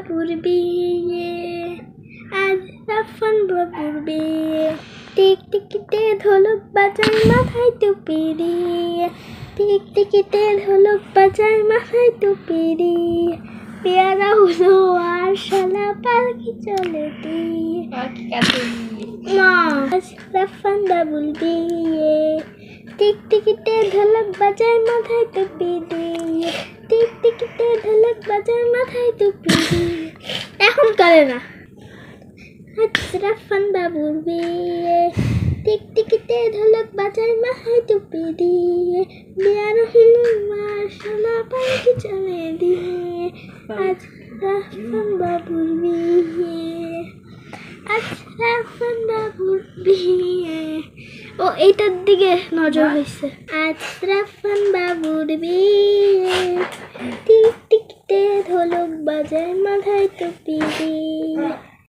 বাবুর বিয়ে, আজ রাফান বাবুর বিয়ে। টিকটিকিতে ঢোলক বাজায় মাথায় টুপি দিয়ে, টিকটিকিতে ঢোলক বাজায় মাথায় টুপি দিয়ে। পেয়ারা হলো আর শালা পাখি চলে দিয়ে। মা আজ রাফান বাবুর বিয়ে, টিকটিকিতে ঢোলক বাজায় মাথায় টুপি দিয়ে, টিকটিকিতে ঢোলক বাজায় মাথায় টুপি দিয়ে। এখন করে না। আজ রাফান বাবুর বিয়ে, টিকটিকিতে ঢোলক বাজায় মাথায় টুপি দিয়ে। বিয়ার হলো আর শালা পাখি চলে দিয়ে। আজ রাফান বাবুর বিয়ে, আজ রাফান বাবুর বিয়ে। ও এইটার দিকে নজর হয়েছে। আজ রাফান বাবুর বিয়ে, টিকটিকিতে ঢোলক বাজায় মাথায় টুপি দিয়ে।